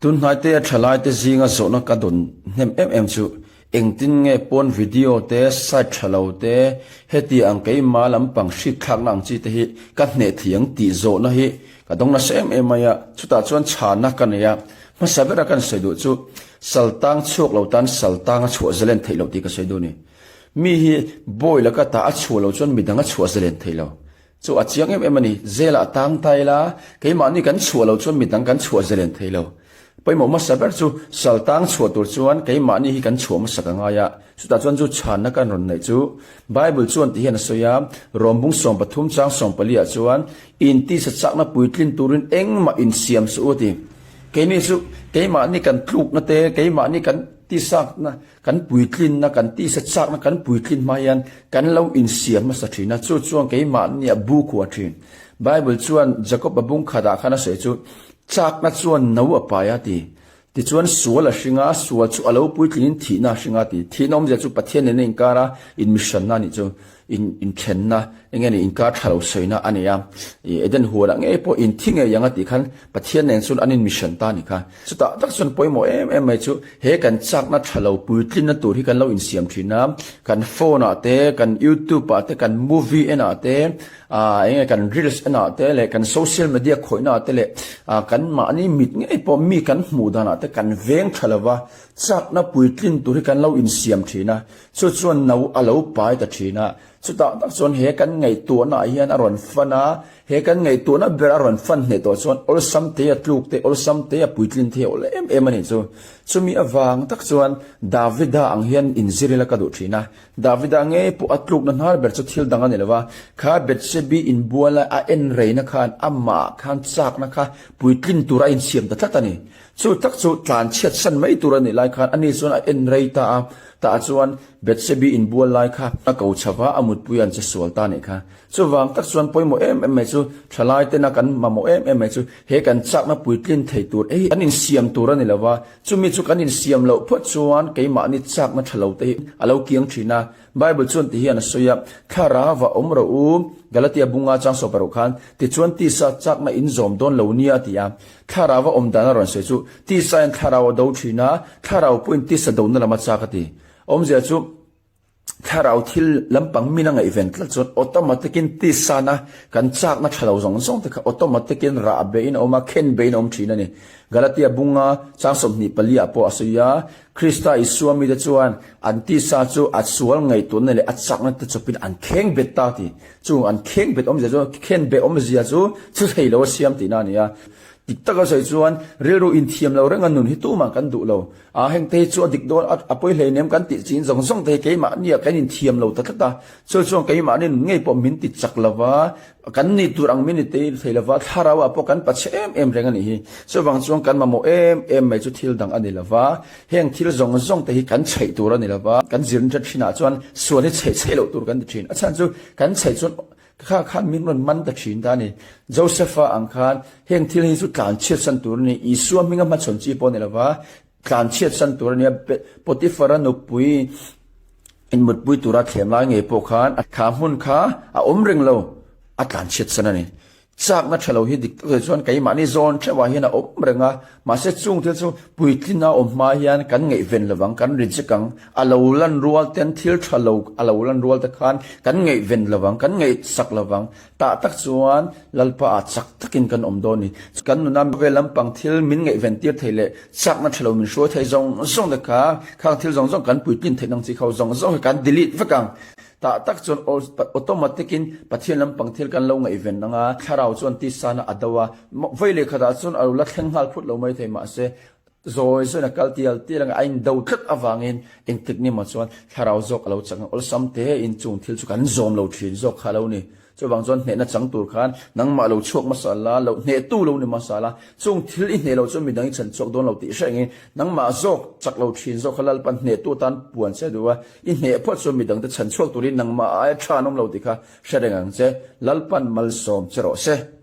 tun hai te thalai te zinga zona ka don nem em chu engtin nge pon video te sai thalo te heti ang kai malam pang shi thak nang chi te hi ka hne thiang ti zo na hi ka dong na sem emaya chuta chuan chana kan ya ma sabera kan sedu chu saltang chuk lo tan saltang a chu zelen thailo ti ka sedu ni mi hi boy la ka ta a chu lo chuan midanga chu zelen thailo chu a chiang em ani zela tang taila kai ma ni kan chu lo chuan midang kan chu zelen thailo pai mo ma saber chu saltang chu tur chuan kai ma ni hi kan chu ma sakanga ya chuta chuan chu chana kan ron nei chu bible chuan ti hian soya rombung som pathum chang som palia chuan in ti sa chakna puitlin turin engma in siam su ti cái này su cái mà ni cần lục na te cái mà ni cần ti sak na cần puitlin na cần ti sa sak na cần puitlin mayan cần lâu in siam ma sa thina chu chuang cái mà ni bu kwa thin bible chuan jacob abung khada khana se chu chak na chuan no apaya ti chuan suala singa sual chu alo puitlin thi na singa thi nom je chu pathian ne ning kara in mission na ni chu in khen na engeni in ka thalo soina ania eden huala nge po in thinge yanga ti khan pathian nen sun anin mission ta ni kha chuta tak sun poimo em mai chu he kan chak na thalo puitlin na tur hi kan lo in siam thina kan phone ate kan youtube ate kan movie ena ate enge kan reels ena ate le kan social media khoina ate le kan ma ani mit nge po mi kan hmu dana ate kan veng thalawa chak na puitlin tur hi kan lo in siam thina chu chuan no alo pai ta thina chuta tak chuan he kan ngai tu na hian aron fana he kan ngai tu na ber aron fan ne to chuan ol sam te atluk te ol sam te puitlin the ol em ani chu chumi awang tak chuan davida ang hian injirila ka du thina davida nge pu atluk na har ber chu thil danga nelawa kha betsebi in buala a en reina khan amma khan chak na kha puitlin tura in siam ta tlatani chu tak chu tlan chet san mai turani lai khan ani chuan a en reita ta chuan betsebi in bual lai kha a ko chawa amut puyan che sual ta ne kha chu wang tak chuan poimo em chu thalai te na kan mamo em chu he kan chak na puitlin thei tur ei anin siam tur ani lawa chumi chu kan in siam lo phot chuan keima ni chak na thalo te alo kiang thina bible chuan ti hian soya khara wa omro u galatia bunga chang so paru khan ti chuan ti sa chak na in zom don lo nia tia khara wa om dana ron se chu ti sa en khara wa do thina khara point ti sa do na lama chakati om je chu tharau thil lampang minanga event la chot automaticin ti sana kan chak na thalo zong zong te kha automaticin ra be in oma khen be in om thina ni galatia bunga changsom ni palia po asuya krista isuami de chuan anti sa chu atsual ngai tun ne le achak na te chopin an kheng bet ta ti chu an kheng bet om je zo khen be om zia chu theilo siam ti na nia tikka sai chuan relo in thiam lo ranga nun hi tu ma kan du lo a heng te chu dik do apoi hle nem kan ti chin zong zong te ke ma nia kan in thiam lo ta ta chu chu ke ma nin ngei po min ti chak lawa kan ni turang min te theilawa tharawa po kan pa em renga ni hi so wang chuang kan ma mo em mai chu thil dang ani lawa heng thil zong zong te hi kan chhai tur ani lawa kan zirn that thina chuan suani chhai lo tur kan thin achan chu kan chhai chuan kha min man ta thin da ni josepha ang khan heng thil hi chu tlan chet san tur ni isua minga ma chon chi po ne lawa tlan chet san tur ni potifara no pui in mut pui tura thlem lai nge po khan a kha hun kha a om reng lo a tlan chet san ani chak na thalo hi dik te chuan kai ma ni zon thewa hian a om renga ma se chung thil chu puitlina om ma hian kan ngei ven lawang kan ri chikang alolan rual ten thil thalo alolan rual ta khan kan ngei ven lawang kan ngei sak lawang ta tak chuan lalpa a chak takin kan om do ni kan nu nam ve lampang thil min ngei ven tir theile chak na thalo min sho thai zong zong da kha khang thil zong zong kan puitlin theinang chi khau zong zong kan delete vakang ta tak chon automaticin pathian lampang thil kan lo ngai ven nanga tharau chon ti sana adawa voile khada chon arula thenghal phut lo mai thei ma se zoi so na kaltial tirang ain do khat awangin in tikni ma chon tharau jok alo chang ol samte in chung thil chu kan zom lo thin jok khalo ni cho bang chon ne na chang tur khan nang ma lo chok masala lo ne tu lo ni masala chung thil in ne lo chu mi dang chan chok don lo ti sheng nang ma jok chak lo thin jok khalal pan ne tu tan puan se duwa in ne phot chu mi dang ta chan chok turin nang ma a tha nom lo ti kha sherengang che lalpan mal som chero se